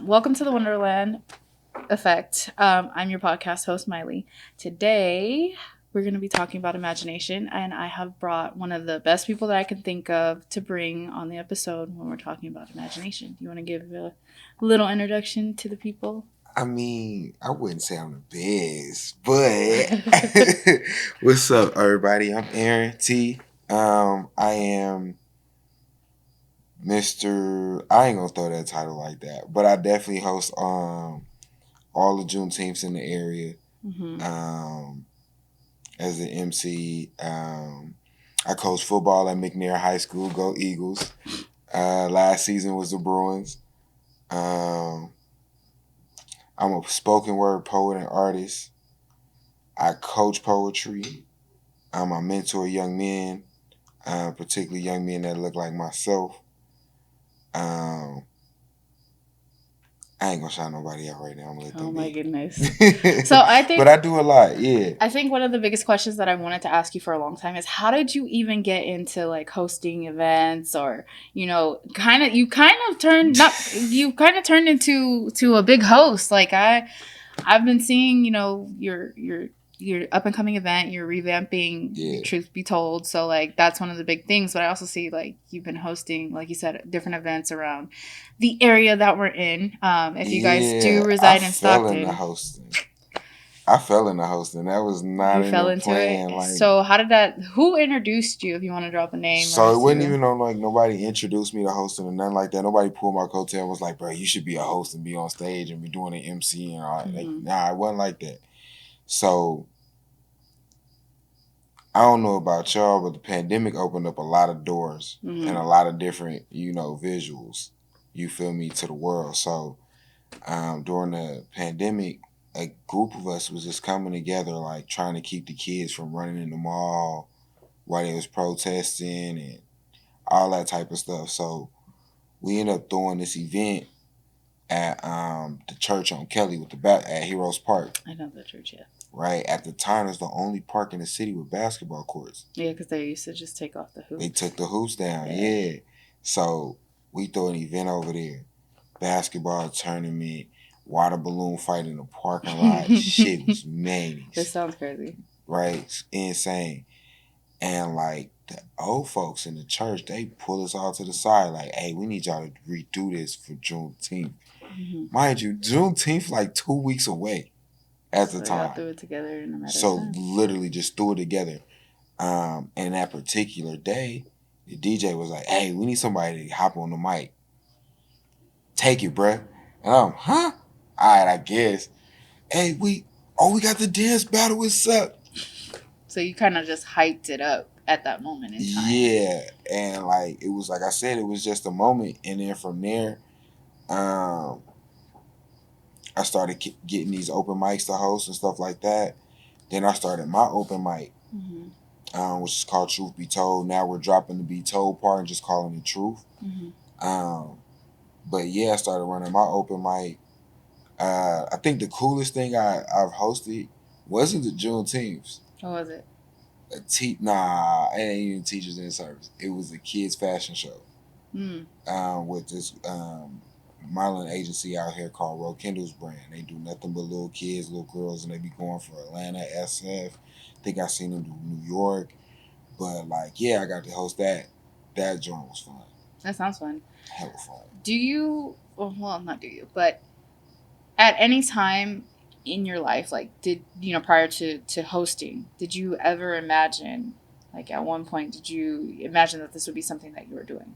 Welcome to the Wonderland Effect. I'm your podcast host, Miley. Today, we're going to be talking about imagination, and I have brought one of the best people that I can think of to bring on the episode when we're talking about imagination. Do you want to give a little introduction to the people? I mean, I wouldn't say I'm the best, but what's up, everybody? I'm Aaron T. I am Mr. I ain't gonna throw that title like that, but I definitely host all the Juneteenths in the area. Mm-hmm. As an MC, I coach football at McNair High School. Go Eagles! Last season was the Bruins. Um, I'm a spoken word poet and artist. I coach poetry. I mentor young men, particularly young men that look like myself. Um, I ain't gonna shout nobody out right now. I'm gonna let them Oh my be. goodness. So I think, but I do a lot. Yeah. I think one of the biggest questions that I wanted to ask you for a long time is how did you even get into like hosting events, or you kind of turned into a big host. Like I've been seeing, your up and coming event, you're revamping Truth Be Told. So like that's one of the big things. But I also see like you've been hosting, like you said, different events around the area that we're in. If you guys do reside in Stockton. I fell into hosting. That was not in the plan. Like, so how did that? Who introduced you? If you want to drop a name. So it wasn't even on like nobody introduced me to hosting or nothing like that. Nobody pulled my coattail and was like, "Bro, you should be a host and be on stage and be doing an MC and all." Like, nah, it wasn't like that. So I don't know about y'all, but the pandemic opened up a lot of doors and a lot of different, visuals. You feel me, to the world. So during the pandemic, a group of us was just coming together, like trying to keep the kids from running in the mall while they was protesting and all that type of stuff. So we ended up throwing this event at the church on Kelly with at Heroes Park. I know that church, yeah. Right. At the time, it was the only park in the city with basketball courts. Yeah, because they used to just take off the hoops. They took the hoops down, yeah. So we throw an event over there. Basketball tournament, water balloon fight in the parking lot. Shit was manic. This sounds crazy. Right? Insane. And like the old folks in the church, they pull us all to the side, like, hey, we need y'all to redo this for Juneteenth. Mind you, Juneteenth like 2 weeks away at the time. Y'all threw it together in a matter so of time. Literally just threw it together. And that particular day, the DJ was like, hey, we need somebody to hop on the mic. Take it, bruh. And I'm, huh? All right, I guess. Hey, we got the dance battle. What's up? So you kind of just hyped it up at that moment in time. Yeah. And like, it was like I said, it was just a moment. And then from there, I started getting these open mics to host and stuff like that. Then I started my open mic, which is called Truth Be Told. Now we're dropping the Be Told part and just calling it Truth. But yeah, I started running my open mic. I think the coolest thing I've hosted wasn't the Juneteenths. What was it? Nah, it ain't even Teachers in Service. It was a kids fashion show. With this modeling agency out here called Ro Kendall's brand. They do nothing but little kids, little girls, and they be going for Atlanta, SF. I think I seen them do New York. But like, yeah, I got to host that. That joint was fun. That sounds fun. Hell fun. Do you, well, not do you, but at any time in your life, like prior to hosting, did you ever imagine, like at one point, did you imagine that this would be something that you were doing?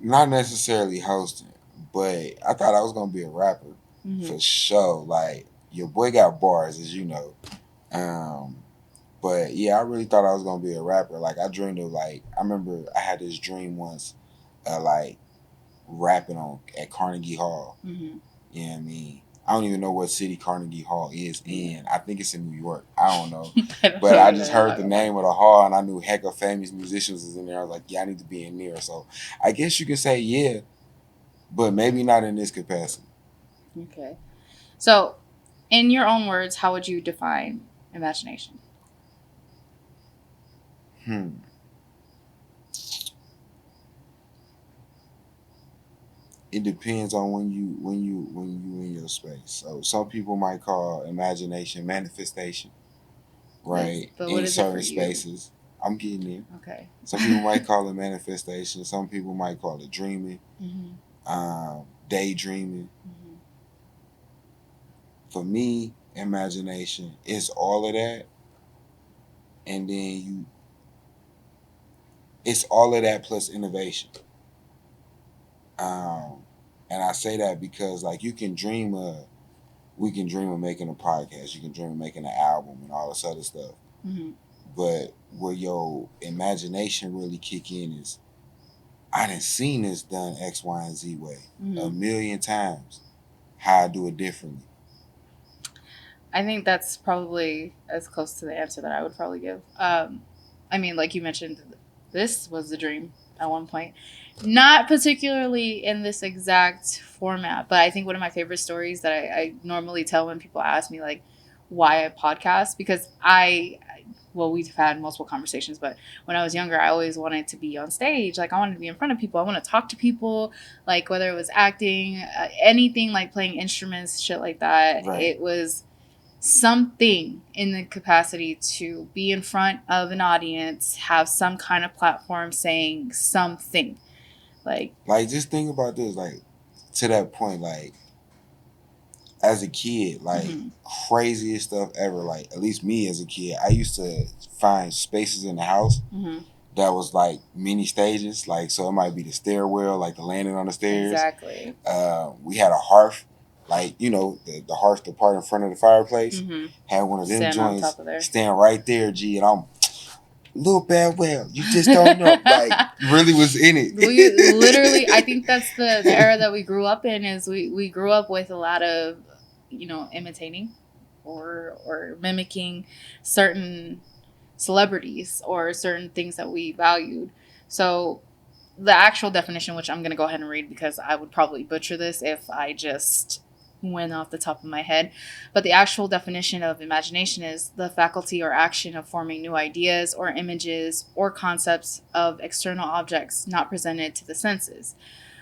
Not necessarily hosting, but I thought I was going to be a rapper for sure. Like, your boy got bars, as you know. But yeah, I really thought I was going to be a rapper. Like, I dreamed of, like, I remember I had this dream once, like, rapping at Carnegie Hall. You know what I mean? I don't even know what city Carnegie Hall is in. I think it's in New York. I don't know. But I just heard the name of the hall and I knew heck of famous musicians was in there. I was like, yeah, I need to be in there. So I guess you can say yeah, but maybe not in this capacity. Okay. So, in your own words, how would you define imagination? it depends on when you in your space. So some people might call imagination manifestation, right? But what In is it for certain you? spaces. I'm getting there. Okay. Some people might call it manifestation. Some people might call it dreaming, daydreaming. For me, imagination is all of that, and then it's all of that plus innovation. Um, and I say that because like we can dream of making a podcast, you can dream of making an album and all this other stuff. But where your imagination really kick in is, I done seen this done X, Y, and Z way a million times. How I do it differently. I think that's probably as close to the answer that I would probably give. I mean, like you mentioned, this was the dream at one point. Not particularly in this exact format, but I think one of my favorite stories that I normally tell when people ask me, like, why I podcast, because well, we've had multiple conversations, but when I was younger, I always wanted to be on stage. Like, I wanted to be in front of people. I want to talk to people, like, whether it was acting, anything like playing instruments, shit like that. Right. It was something in the capacity to be in front of an audience, have some kind of platform saying something. Like just think about this, like to that point, like as a kid, like craziest stuff ever. Like at least me as a kid, I used to find spaces in the house that was like mini stages. Like so, it might be the stairwell, like the landing on the stairs. Exactly. We had a hearth, like the hearth, the part in front of the fireplace. Had one of them Stand on joints. top of there. Stand right there, G, and I'm little bad well. You just don't know. Like really was in it. We literally, I think that's the era that we grew up in. Is we grew up with a lot of imitating or mimicking certain celebrities or certain things that we valued. So the actual definition, which I'm going to go ahead and read because I would probably butcher this if I just went off the top of my head. But the actual definition of imagination is the faculty or action of forming new ideas or images or concepts of external objects not presented to the senses.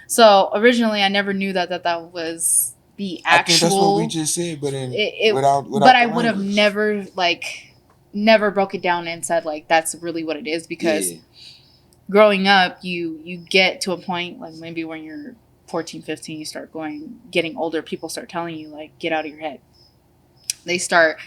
So originally, I never knew that was the actual. I think that's what we just said, but without but I would have never broke it down and said like that's really what it is, because growing up you get to a point like maybe when you're 14, 15, you start getting older, people start telling you like get out of your head. They start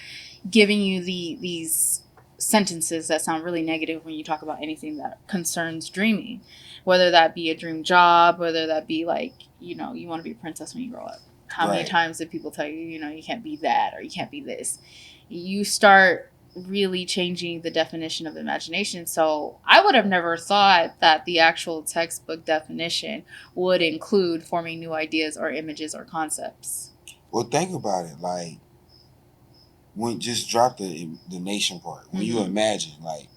giving you these sentences that sound really negative when you talk about anything that concerns dreaming, whether that be a dream job, whether that be like you want to be a princess when you grow up. How many times did people tell you you can't be that or you can't be this? You start really changing the definition of imagination. So I would have never thought that the actual textbook definition would include forming new ideas or images or concepts. Well, think about it. Like, when just drop the nation part. When you imagine, like,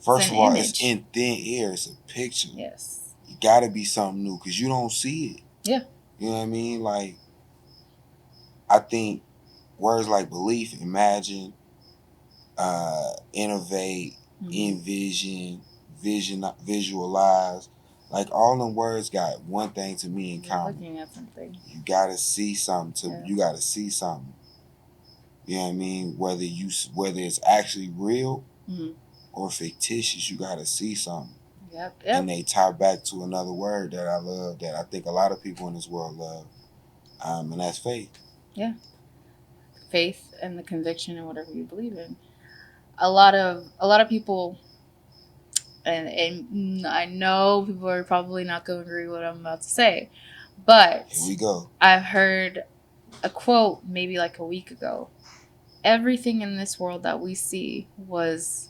first of all, it's in thin air. It's a picture. Yes. You got to be something new because you don't see it. Yeah. You know what I mean? Like, I think words like belief, imagine, innovate, envision, visualize, like all them words got one thing to me in common. Looking at something. You gotta see something. You gotta see something. You know what I mean? Whether it's actually real or fictitious, you gotta see something. Yep. And they tie back to another word that I love, that I think a lot of people in this world love, and that's faith. Yeah. Faith and the conviction in whatever you believe in. A lot of people, and I know people are probably not going to agree with what I'm about to say, but here we go. I've heard a quote maybe like a week ago. Everything in this world that we see was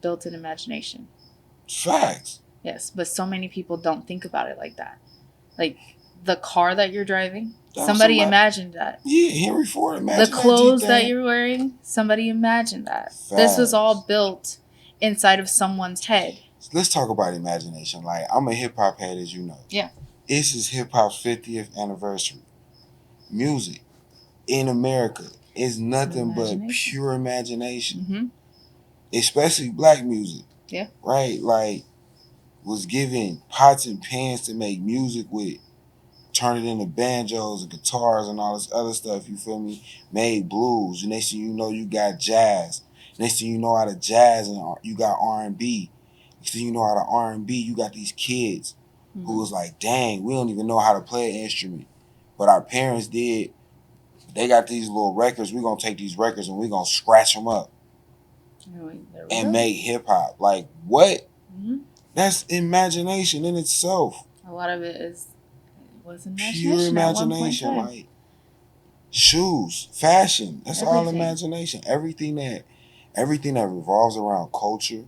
built in imagination. Facts. Yes, but so many people don't think about it like that. Like the car that you're driving, somebody imagined that. Yeah, Henry Ford imagined the clothes that you're wearing, somebody imagined that. Facts. This was all built inside of someone's head. Let's talk about imagination. Like, I'm a hip hop head, as you know. Yeah. This is hip hop's 50th anniversary. Music in America is nothing but pure imagination. Especially black music. Yeah. Right? Like, was given pots and pans to make music with. turn it into banjos and guitars and all this other stuff, you feel me? Made blues. Next thing you know, you got jazz. Next thing you know, out of jazz, and you got R&B. Next thing you know, out of R&B, you got these kids who was like, dang, we don't even know how to play an instrument. But our parents did. They got these little records. We're going to take these records and we're going to scratch them up and make hip-hop. Like, what? Mm-hmm. That's imagination in itself. A lot of it was imagination. Pure imagination. Like, shoes, fashion. That's all imagination. Everything that revolves around culture,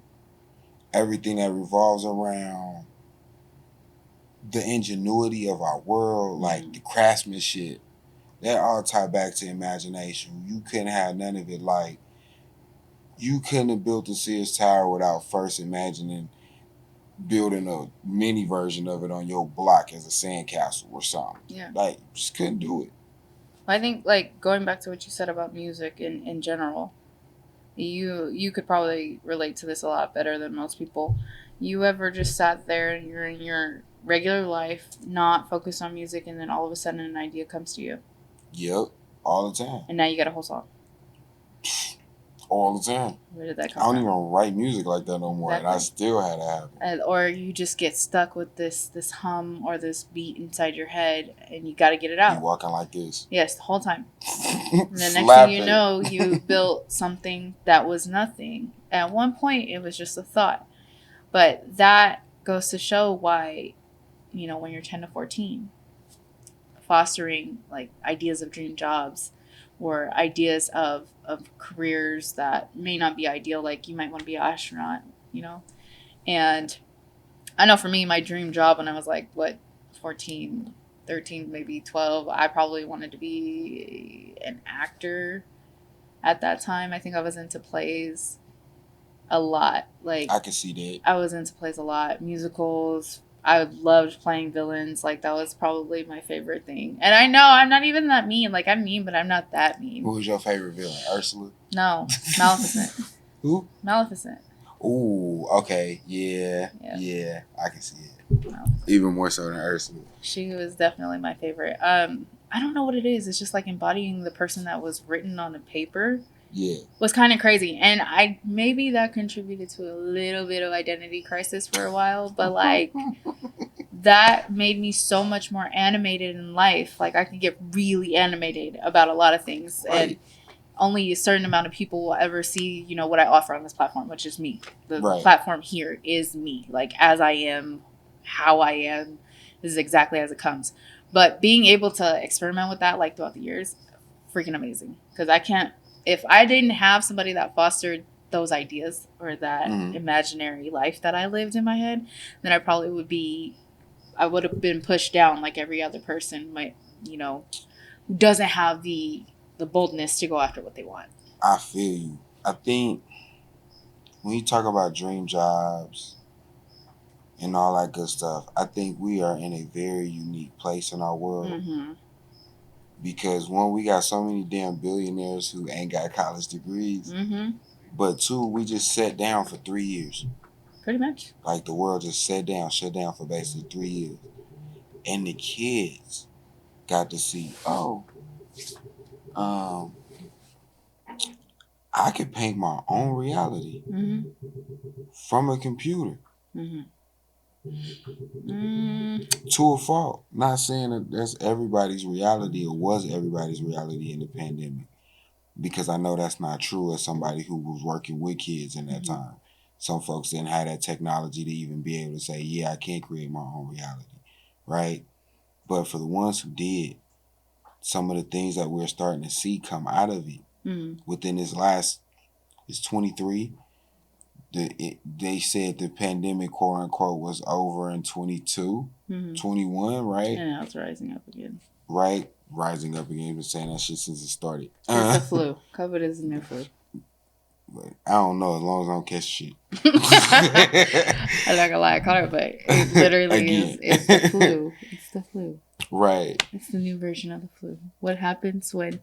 everything that revolves around the ingenuity of our world, like the craftsmanship, that all tie back to imagination. You couldn't have none of it. Like, you couldn't have built the Sears Tower without first imagining building a mini version of it on your block as a sandcastle or something. Yeah. Like, just couldn't do it. I think, like, going back to what you said about music in general, you could probably relate to this a lot better than most people. You ever just sat there and you're in your regular life, not focused on music, and then all of a sudden an idea comes to you? Yep, all the time. And now you got a whole song. All the time. Where did that come from? I don't even write music like that no more, exactly. And I still had to have it. Or you just get stuck with this hum or this beat inside your head, and you got to get it out. You walking like this. Yes, the whole time. And the next thing you know, you built something that was nothing. At one point, it was just a thought. But that goes to show why, when you're 10 to 14, fostering, like, ideas of dream jobs or ideas of careers that may not be ideal, like you might want to be an astronaut, And I know for me, my dream job when I was like, 14, 13, maybe 12, I probably wanted to be an actor at that time. I think I was into plays a lot. Like, I can see that. I was into plays a lot. Musicals. I loved playing villains. Like, that was probably my favorite thing. And I know I'm not even that mean. Like, I'm mean, but I'm not that mean. Who was your favorite villain? Ursula? No. Maleficent. Who? Maleficent. Ooh, okay. Yeah. I can see it. Even more so than Ursula. She was definitely my favorite. I don't know what it is. It's just like embodying the person that was written on a paper. Yeah. Was kind of crazy. And maybe that contributed to a little bit of identity crisis for a while, but like that made me so much more animated in life. Like, I could get really animated about a lot of things. Right. And only a certain amount of people will ever see, what I offer on this platform, which is me. The platform here is me. Like, as I am, how I am, this is exactly as it comes. But being able to experiment with that, like, throughout the years, freaking amazing. Because if I didn't have somebody that fostered those ideas or that imaginary life that I lived in my head, then I would have been pushed down like every other person might, who doesn't have the boldness to go after what they want. I feel you. I think when you talk about dream jobs and all that good stuff, I think we are in a very unique place in our world. Mm-hmm. Because one, we got so many damn billionaires who ain't got college degrees. Mm-hmm. But two, we just sat down for 3 years. Pretty much. Like, the world just shut down for basically 3 years. And the kids got to see, I could paint my own reality from a computer. Mm-hmm. To a fault. Not saying that that's everybody's reality or was everybody's reality in the pandemic, because I know that's not true as somebody who was working with kids in that time. Some folks didn't have that technology to even be able to say, yeah, I can create my own reality, right? But for the ones who did, some of the things that we're starting to see come out of it within this last, it's 23. They said the pandemic, quote unquote, was over in 22, 21, right? And now it's rising up again. Right? Rising up again. Been saying that shit since it started. It's the flu. COVID is the new flu. But I don't know, as long as I don't catch shit. I'm not gonna lie, I caught it, but it literally is the flu. It's the flu. Right. It's the new version of the flu. What happens when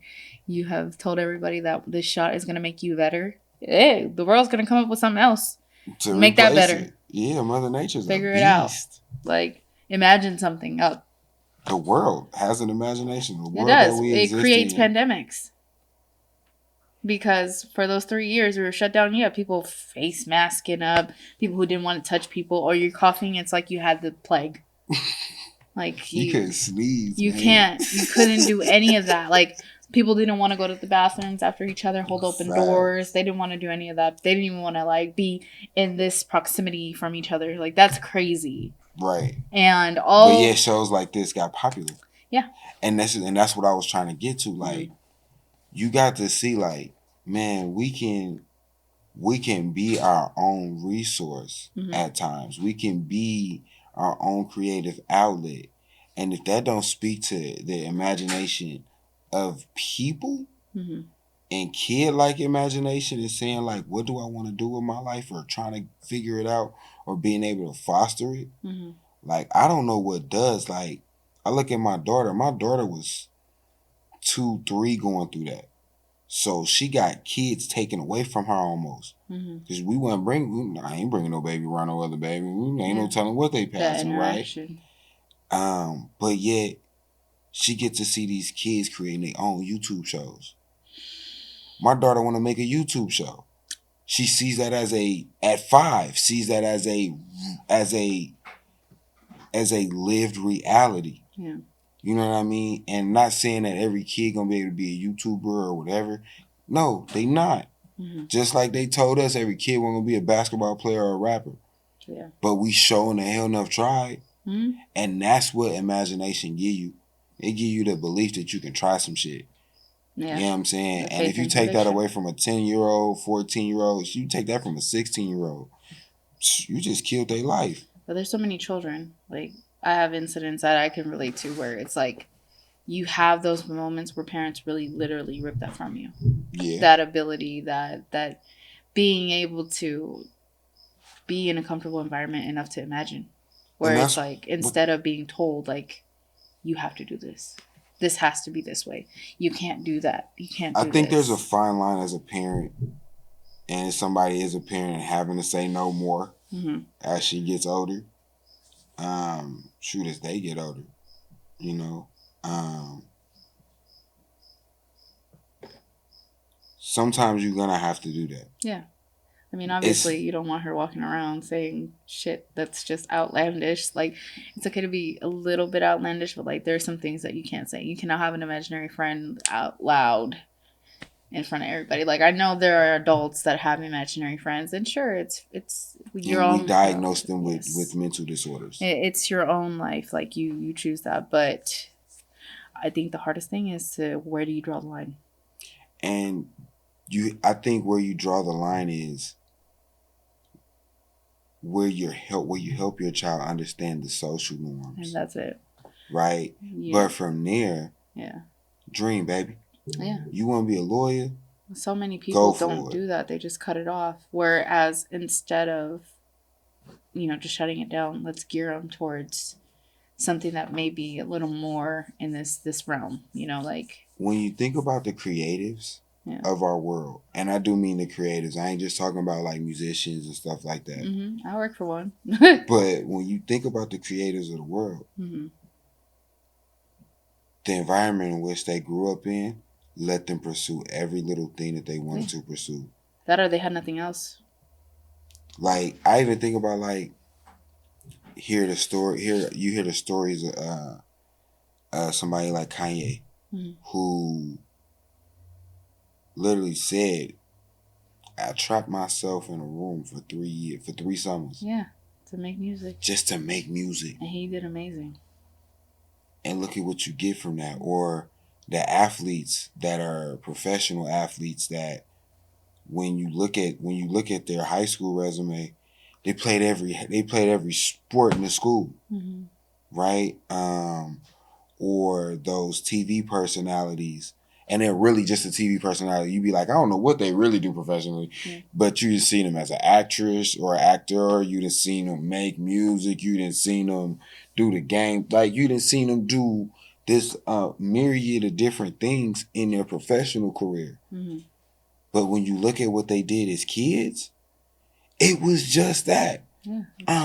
you have told everybody that this shot is gonna make you better? Hey, the world's gonna come up with something else to make that better. Yeah, Mother Nature's figure a beast. It out. Like, imagine something up. the world has an imagination. The It world that does. we It exist creates in. pandemics. Because for those 3 years we were shut down, you have people face masking up, people who didn't want to touch people, or you're coughing, it's like you had the plague. Like You couldn't sneeze. You man. you couldn't do any of that. Like people didn't want to go to the bathrooms after each other, hold open doors. They didn't want to do any of that. They didn't even want to like be in this proximity from each other. Like that's crazy. Right. And but yeah, shows like this got popular. Yeah. And that's what I was trying to get to. Like, you got to see, like, man, we can be our own resource at times. We can be our own creative outlet. And if that don't speak to the imagination of people and kid-like imagination and saying, like, what do I want to do with my life, or trying to figure it out, or being able to foster it, like, I don't know what does. Like, I look at my daughter. My daughter was 2, 3 going through that. So she got kids taken away from her almost. Because I ain't bringing no baby around no other baby. Ain't no telling what they passing, right? But yet, she get to see these kids creating their own YouTube shows. My daughter want to make a YouTube show. She sees that at 5, sees that as a lived reality. Yeah. You know what I mean? And not saying that every kid gonna be able to be a YouTuber or whatever. No, they not. Just like they told us every kid wasn't gonna be a basketball player or a rapper. Yeah. But we showing the hell enough tried. And that's what imagination give you. It give you the belief that you can try some shit. Yeah. You know what I'm saying? And if you take that away from a 10-year-old, 14-year-old, you take that from a 16-year-old, you just killed their life. But there's so many children. Like, I have incidents that I can relate to where it's like you have those moments where parents really literally rip that from you. Yeah. That ability, that being able to be in a comfortable environment enough to imagine. Where it's like, instead of being told, like, you have to do this. This has to be this way. You can't do that. You can't do I think there's a fine line as a parent, and somebody is a parent having to say no more as she gets older. As they get older, you know. Sometimes you're gonna have to do that. Yeah. I mean, obviously, you don't want her walking around saying shit that's just outlandish. Like, it's okay to be a little bit outlandish, but, like, there's some things that you can't say. You cannot have an imaginary friend out loud in front of everybody. Like, I know there are adults that have imaginary friends, and sure, it's your own. We diagnose them with mental disorders. It's your own life. Like, you choose that. But I think the hardest thing is to, where do you draw the line? And I think where you draw the line is where you help your child understand the social norms. And that's it. Right? Yeah. But from there, dream, baby. Yeah. You want to be a lawyer? So many people don't do that. They just cut it off. Whereas instead of, just shutting it down, let's gear them towards something that may be a little more in this realm, like. When you think about the creatives of our world, and I do mean the creatives, I ain't just talking about like musicians and stuff like that. I work for one. But when you think about the creators of the world, the environment in which they grew up in let them pursue every little thing that they wanted to pursue. That, or they had nothing else. Like, I even think about, like, you hear the stories of somebody like Kanye, who literally said, I trapped myself in a room for 3 summers. Yeah, to make music. Just to make music. And he did amazing. And look at what you get from that. Or the athletes that are professional athletes that when you look at their high school resume, they played every sport in the school. Right? Or those TV personalities, and they're really just a TV personality. You'd be like, I don't know what they really do professionally, but you just seen them as an actress or an actor. You just seen them make music. You didn't seen them do the game. Like, you didn't seen them do this myriad of different things in their professional career. But when you look at what they did as kids, it was just that. Yeah,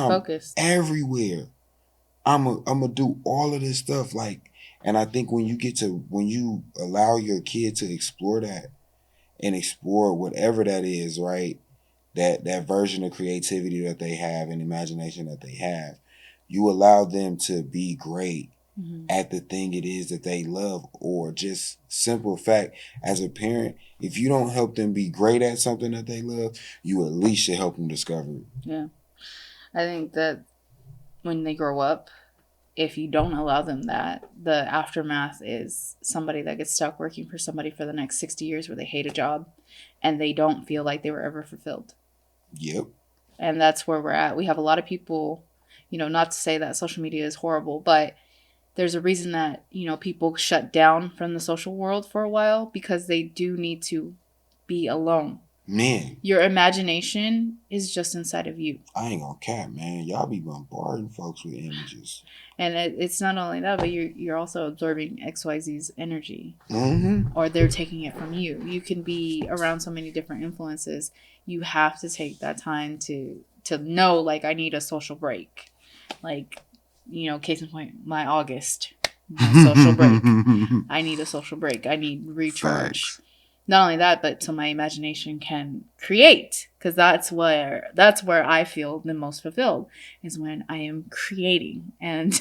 focused everywhere. I'm gonna do all of this stuff, like, and I think when you allow your kid to explore that and explore whatever that is, right? That version of creativity that they have and imagination that they have, you allow them to be great at the thing it is that they love, or just simple fact, as a parent, if you don't help them be great at something that they love, you at least should help them discover it. Yeah. I think that when they grow up, if you don't allow them that, the aftermath is somebody that gets stuck working for somebody for the next 60 years where they hate a job and they don't feel like they were ever fulfilled. Yep. And that's where we're at. We have a lot of people, not to say that social media is horrible, but there's a reason that, people shut down from the social world for a while because they do need to be alone. Man, your imagination is just inside of you. I ain't gonna cap, man. Y'all be bombarding folks with images. And it's not only that, but you're also absorbing XYZ's energy. Mm-hmm. Or they're taking it from you. You can be around so many different influences. You have to take that time to know, like, I need a social break. Like, case in point, my August, my social break. I need a social break. I need recharge. Facts. Not only that, but so my imagination can create, because that's where I feel the most fulfilled, is when I am creating. And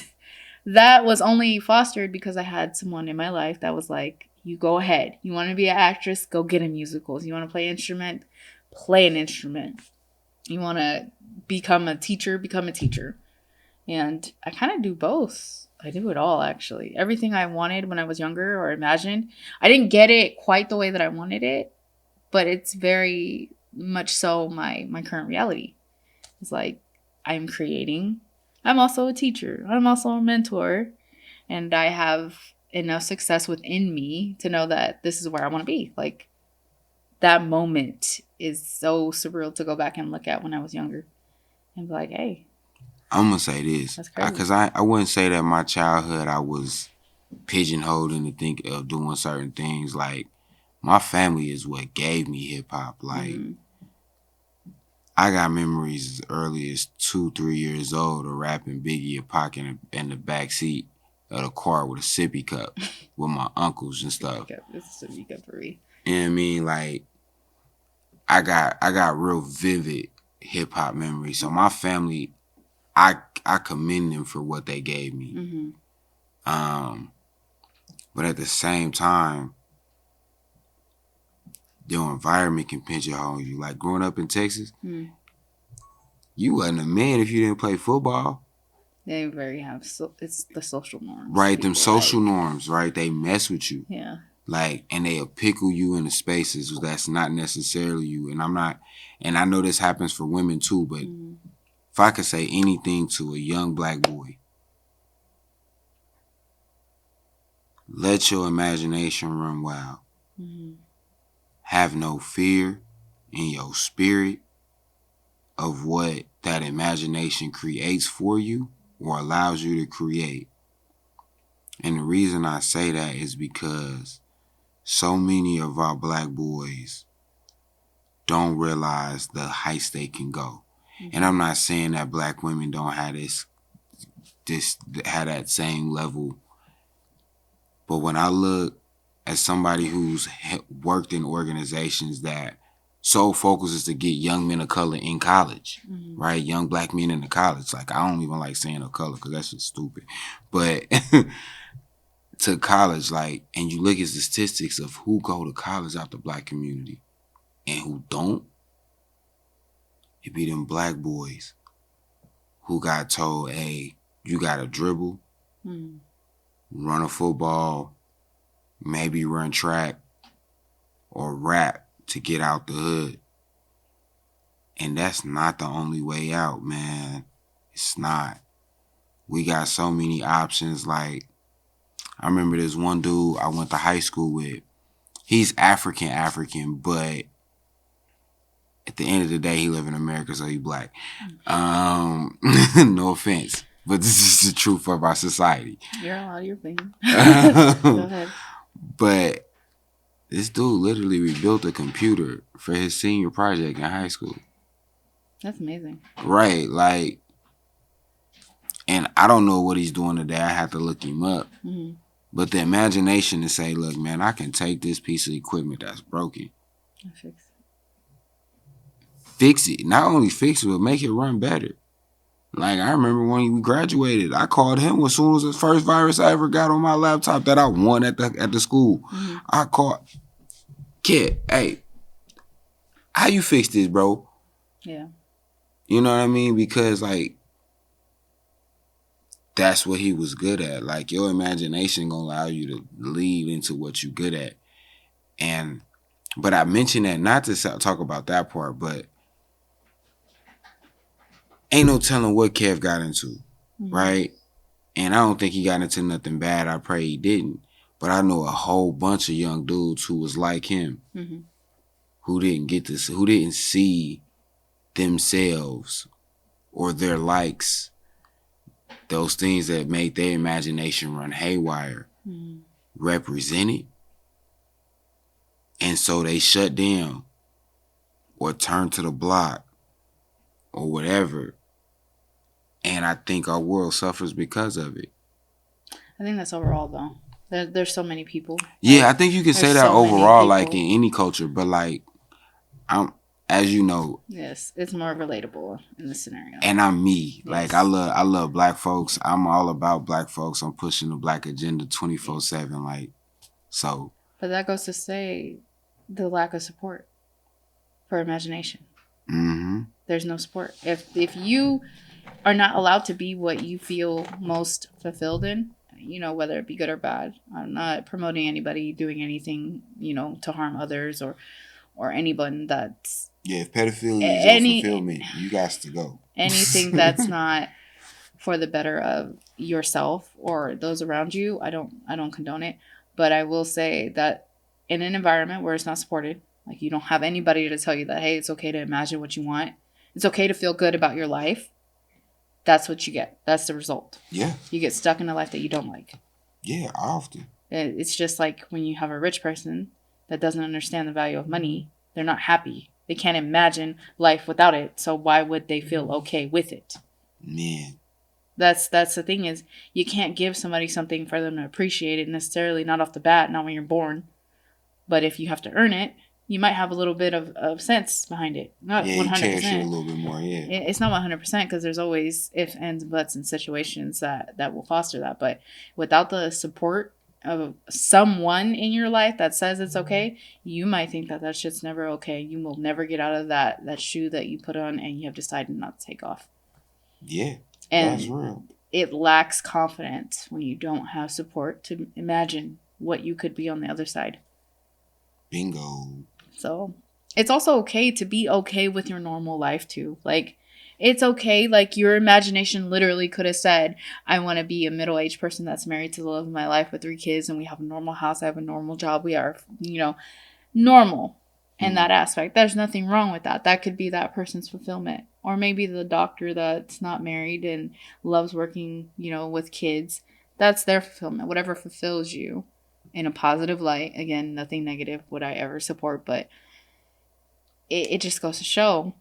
that was only fostered because I had someone in my life that was like, you go ahead. You want to be an actress? Go get in musicals. You want to play an instrument? Play an instrument. You want to become a teacher? Become a teacher. And I kind of do both. I do it all, actually. Everything I wanted when I was younger or imagined. I didn't get it quite the way that I wanted it, but it's very much so my current reality. It's like, I'm creating. I'm also a teacher. I'm also a mentor. And I have enough success within me to know that this is where I want to be. Like, that moment is so surreal to go back and look at when I was younger. And be like, hey, I'm gonna say this, because I wouldn't say that my childhood I was pigeonholed into think of doing certain things. Like, my family is what gave me hip hop. Like, I got memories as early as 2-3 years old of rapping Biggie and Pac in the back seat of the car with a sippy cup with my uncles and stuff. It's a sippy cup for me. You know what I mean? Like, I got real vivid hip hop memories. So my family, I commend them for what they gave me. But at the same time, your environment can pigeonhole you. Like, growing up in Texas, you wasn't a man if you didn't play football. They very have it's the social norms. Right, them social norms, right? They mess with you. Yeah. Like, and they'll pickle you in the spaces that's not necessarily you. And I know this happens for women too, but if I could say anything to a young black boy, let your imagination run wild. Have no fear in your spirit of what that imagination creates for you or allows you to create. And the reason I say that is because so many of our black boys don't realize the heights they can go. And I'm not saying that black women don't have have that same level. But when I look at somebody who's worked in organizations that sole focus is to get young men of color in college, right? Young black men in the college. Like, I don't even like saying of color because that's just stupid. But to college, like, and you look at the statistics of who go to college out the black community and who don't, it be them black boys who got told, hey, you got to dribble, run a football, maybe run track, or rap to get out the hood. And that's not the only way out, man. It's not. We got so many options. Like, I remember this one dude I went to high school with. He's African, but at the end of the day, he live in America, so he black. No offense, but this is the truth of our society. You're allowed your opinion. Go ahead. But this dude literally rebuilt a computer for his senior project in high school. That's amazing. Right, like, And I don't know what he's doing today. I have to look him up. Mm-hmm. But the imagination to say, look, man, I can take this piece of equipment that's broken, fix it. Not only fix it, but make it run better. Like, I remember when we graduated, I called him as soon as the first virus I ever got on my laptop that I won at the school. Mm-hmm. I called, kid, hey, how you fix this, bro? Yeah. You know what I mean? Because, like, that's what he was good at. Like, your imagination gonna allow you to lead into what you're good at. But I mentioned that not to talk about that part, but ain't no telling what Kev got into, right? And I don't think he got into nothing bad. I pray he didn't. But I know a whole bunch of young dudes who was like him, who didn't get this, who didn't see themselves or their likes, those things that make their imagination run haywire, represented. And so they shut down or turned to the block or whatever. And I think our world suffers because of it. I think that's overall, though. There's so many people. Yeah, like, I think you can say that so overall, like in any culture, but like, as you know. Yes, it's more relatable in this scenario. And I'm me. Yes. Like, I love black folks. I'm all about black folks. I'm pushing the black agenda 24/7. Like, so. But that goes to say the lack of support for imagination. Mm-hmm. There's no support. If you are not allowed to be what you feel most fulfilled in, you know, whether it be good or bad. I'm not promoting anybody doing anything, you know, to harm others or anyone that's... Yeah, if pedophilia is your fulfillment, you got to go. Anything that's not for the better of yourself or those around you, I don't condone it. But I will say that in an environment where it's not supported, like you don't have anybody to tell you that, hey, it's okay to imagine what you want. It's okay to feel good about your life. That's what you get. That's the result. Yeah. You get stuck in a life that you don't like. Yeah, often. It's just like when you have a rich person that doesn't understand the value of money, they're not happy. They can't imagine life without it. So why would they feel okay with it? Man. That's the thing is you can't give somebody something for them to appreciate it necessarily, not off the bat, not when you're born. But if you have to earn it, you might have a little bit of sense behind it. Not 100%. You cherish it a little bit more, yeah. It's not 100% because there's always ifs, ands, and buts and situations that will foster that. But without the support of someone in your life that says it's okay, you might think that shit's never okay. You will never get out of that shoe that you put on and you have decided not to take off. Yeah, and that's real. It lacks confidence when you don't have support to imagine what you could be on the other side. Bingo. So it's also okay to be okay with your normal life too. Like, it's okay. Like, your imagination literally could have said, I want to be a middle-aged person that's married to the love of my life with 3 kids and we have a normal house. I have a normal job. We are, you know, normal in that aspect. There's nothing wrong with that. That could be that person's fulfillment. Or maybe the doctor that's not married and loves working, you know, with kids. That's their fulfillment. Whatever fulfills you in a positive light. Again, nothing negative would I ever support, but it just goes to show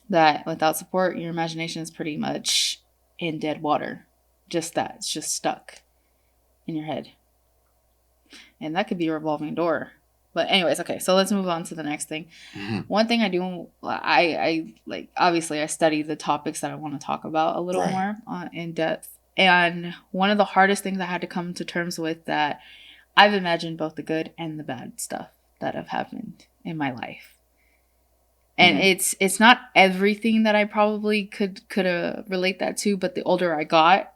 that without support, your imagination is pretty much in dead water. Just that. It's just stuck in your head. And that could be a revolving door. But anyways, okay, so let's move on to the next thing. Mm-hmm. One thing I do, I like, obviously I study the topics that I want to talk about a little more in depth. And one of the hardest things I had to come to terms with that I've imagined both the good and the bad stuff that have happened in my life. And it's not everything that I probably could relate that to, but the older I got,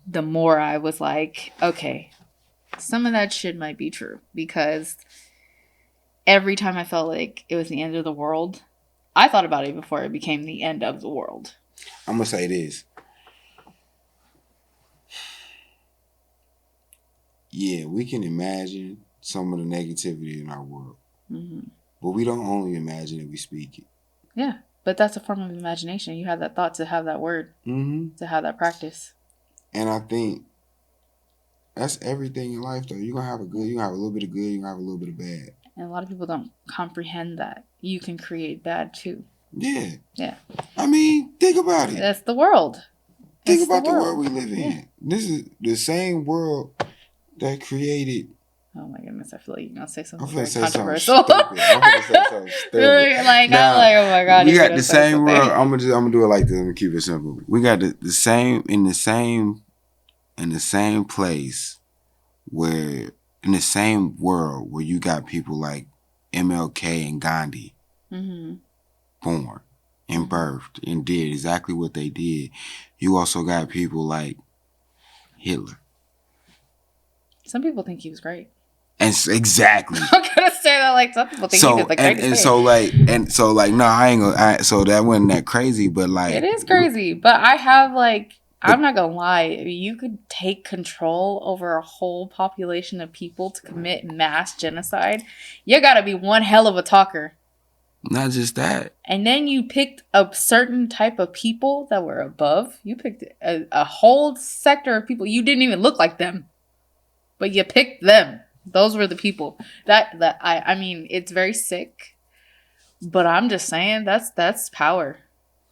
the more I was like, okay, some of that shit might be true. Because every time I felt like it was the end of the world, I thought about it before it became the end of the world. I'm going to say this. Yeah, we can imagine some of the negativity in our world. Mm-hmm. But we don't only imagine it, we speak it. Yeah, but that's a form of imagination. You have that thought to have that word, to have that practice. And I think that's everything in life, though. You're going to have you're going to have a little bit of good, you're going to have a little bit of bad. And a lot of people don't comprehend that. You can create bad, too. Yeah. Yeah. I mean, think about it. That's the world. Think about the world we live in. Yeah. This is the same world that created. Oh my goodness! I feel like you're gonna say something I'm very say controversial. I'm gonna say something stupid. Like now, I'm like, oh my god, we got the same something. world. I'm gonna do it like this. I'm gonna keep it simple. We got the same in the same place where in the same world where you got people like MLK and Gandhi born and birthed and did exactly what they did. You also got people like Hitler. Some people think he was great. And exactly. I'm gonna say that like some people think he did the greatest thing. So no, I ain't gonna. So that wasn't that crazy, but like it is crazy. But I have like I'm not gonna lie. You could take control over a whole population of people to commit mass genocide. You gotta be one hell of a talker. Not just that. And then you picked a certain type of people that were above. You picked a whole sector of people. You didn't even look like them, but you picked them. Those were the people. I mean, it's very sick, but I'm just saying that's power.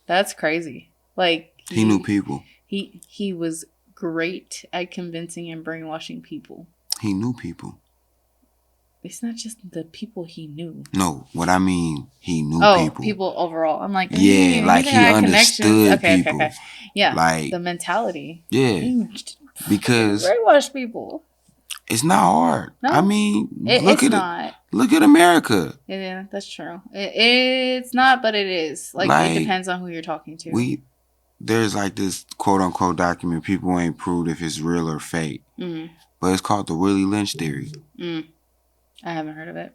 That's crazy. Like he knew people. He was great at convincing and brainwashing people. He knew people. It's not just the people he knew. No, what I mean, he knew people. Oh, people overall. I'm like, yeah, like he understood people. Okay. Yeah, like the mentality. Yeah, because brainwash people. It's not hard. No, I mean, look at America. Yeah, that's true. It's not, but it is. Like it depends on who you're talking to. There's like this quote unquote document. People ain't proved if it's real or fake, but it's called the Willie Lynch theory. I haven't heard of it.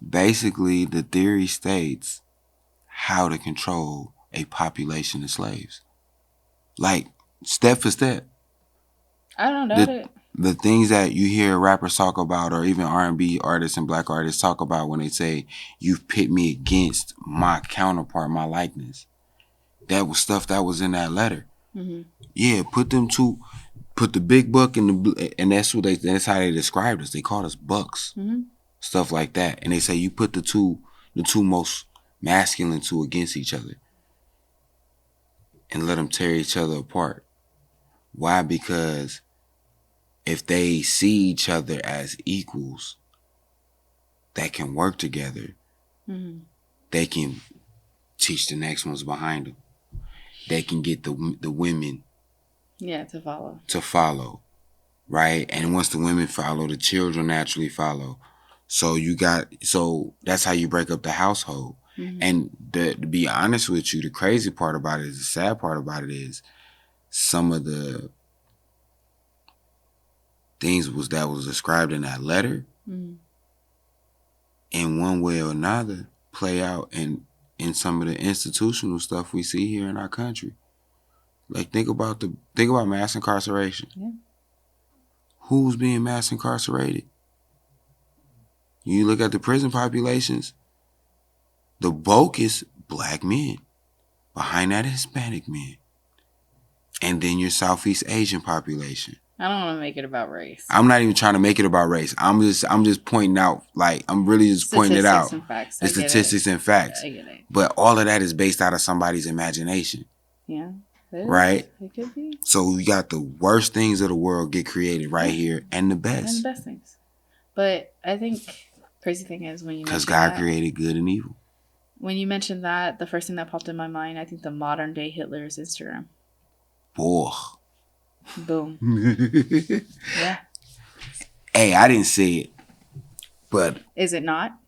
Basically, the theory states how to control a population of slaves, like step for step. I don't doubt it. The things that you hear rappers talk about, or even R&B artists and black artists talk about when they say, "You've pit me against my counterpart, my likeness." That was stuff that was in that letter. Yeah, put the big buck in the, and that's how they described us. They called us bucks, stuff like that. And they say you put the two most masculine two against each other, and let them tear each other apart. Why? Because if they see each other as equals that can work together, they can teach the next ones behind them. They can get the women to follow, right? And once the women follow, the children naturally follow. So that's how you break up the household. And to be honest with you, the crazy part about it is, the sad part about it is, some of the things that was described in that letter, in one way or another, play out in some of the institutional stuff we see here in our country. Like think about mass incarceration. Yeah. Who's being mass incarcerated? You look at the prison populations, the bulk is black men. Behind that, Hispanic men. And then your Southeast Asian population. I don't want to make it about race. I'm not even trying to make it about race. I'm just pointing out, like, I'm really just pointing it out. And facts. The statistics and facts. I get it. But all of that is based out of somebody's imagination. Yeah. Right? It could be. So we got the worst things of the world get created right here, and the best. And the best things. But I think crazy thing is when you because God created good and evil. When you mentioned that, the first thing that popped in my mind, I think the modern day Hitler is Instagram. Boy. Boom. Yeah. Hey, I didn't see it, but is it not?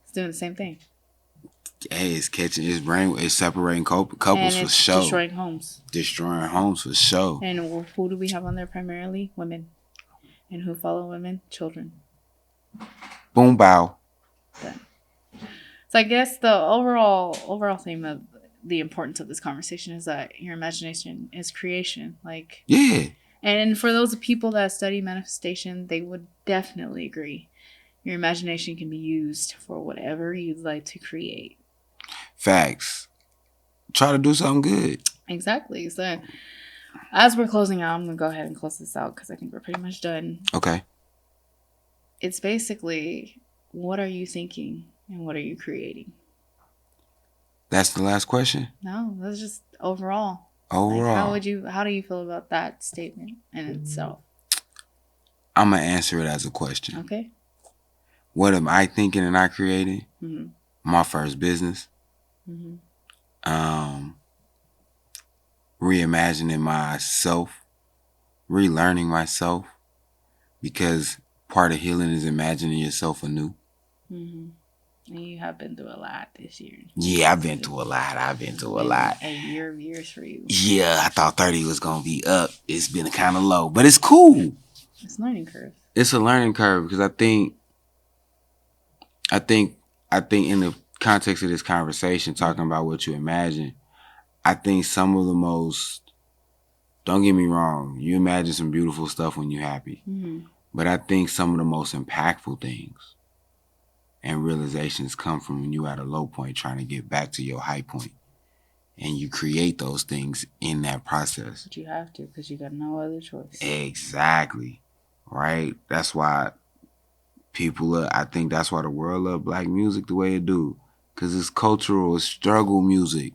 It's doing the same thing. Hey, it's catching his brain. It's separating couples for show. Destroying homes. Destroying homes for show. And who do we have on there primarily? Women. And who follow women? Children. Boom, bow. Done. So I guess the overall theme of the importance of this conversation is that your imagination is creation. Like, yeah. And for those people that study manifestation, they would definitely agree. Your imagination can be used for whatever you'd like to create. Facts. Try to do something good. Exactly. So as we're closing out, I'm going to go ahead and close this out because I think we're pretty much done. Okay. It's basically, what are you thinking and what are you creating? That's the last question? No, that's just overall. Overall, Like, how do you feel about that statement in itself? I'm going to answer it as a question. Okay. What am I thinking and I creating? Mm-hmm. My first business. Mm-hmm. Reimagining myself, relearning myself, because part of healing is imagining yourself anew. Mm-hmm. And you have been through a lot this year. Yeah, I've been through a lot. A year of years for you. Yeah, I thought 30 was going to be up. It's been kind of low, but it's cool. It's a learning curve. It's a learning curve because I think in the context of this conversation, talking about what you imagine, I think some of the most, don't get me wrong, you imagine some beautiful stuff when you're happy. Mm-hmm. But I think some of the most impactful things and realizations come from when you're at a low point trying to get back to your high point. And you create those things in that process. But you have to, because you got no other choice. Exactly. Right? That's why I think that's why the world love black music the way it do. Because it's cultural, it's struggle music.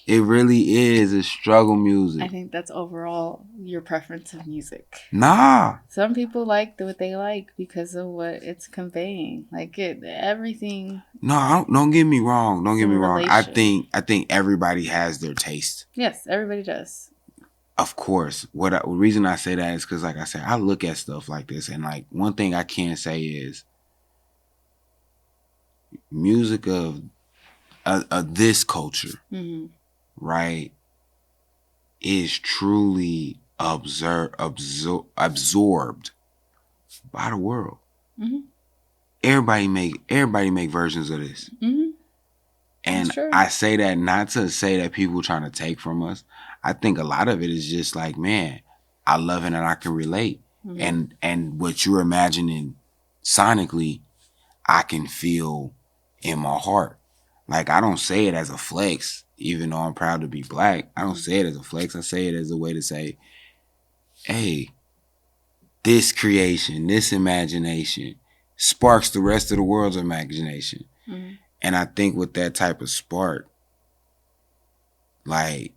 It really is. It's struggle music. I think that's overall your preference of music. Nah. Some people like what they like because of what it's conveying. Like everything. No, don't get me wrong. Don't get me wrong. I Relation. think everybody has their taste. Yes, everybody does. Of course. The reason I say that is because, like I said, I look at stuff like this, and like one thing I can say is music of this culture, mm-hmm. right, is truly absorbed by the world. Mm-hmm. Everybody make versions of this. Mm-hmm. And I say that not to say that people trying to take from us. I think a lot of it is just like, man, I love it and I can relate. Mm-hmm. And what you're imagining sonically, I can feel in my heart. Like, I don't say it as a flex, even though I'm proud to be black. I don't say it as a flex. I say it as a way to say, hey, this creation, this imagination sparks the rest of the world's imagination. Mm-hmm. And I think with that type of spark, like,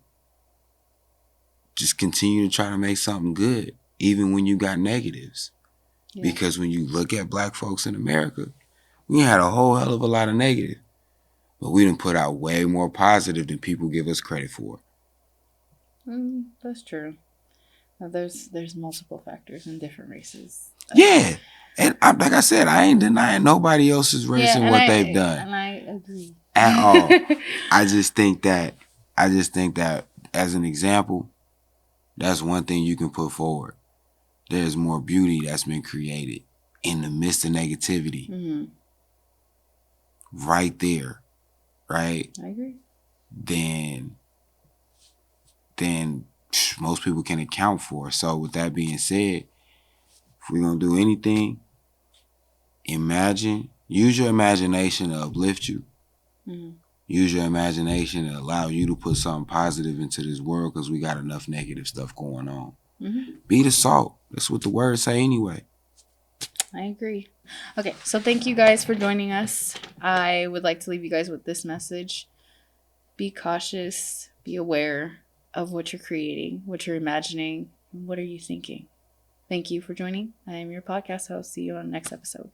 just continue to try to make something good, even when you got negatives. Yeah. Because when you look at black folks in America, we had a whole hell of a lot of negative. But we done put out way more positive than people give us credit for. That's true. There's multiple factors in different races. Yeah. And like I said, I ain't denying nobody else's race and what they've done. And I agree. At all. I just think that as an example, that's one thing you can put forward. There's more beauty that's been created in the midst of negativity. Mm-hmm. Right there. Right? I agree. Then most people can account for. So with that being said, if we're going to do anything, use your imagination to uplift you. Mm-hmm. Use your imagination to allow you to put something positive into this world, because we got enough negative stuff going on. Mm-hmm. Be the salt. That's what the words say anyway. I agree. Okay, so thank you guys for joining us. I would like to leave you guys with this message. Be cautious. Be aware of what you're creating, what you're imagining, and what are you thinking. Thank you for joining. I am your podcast host. See you on the next episode.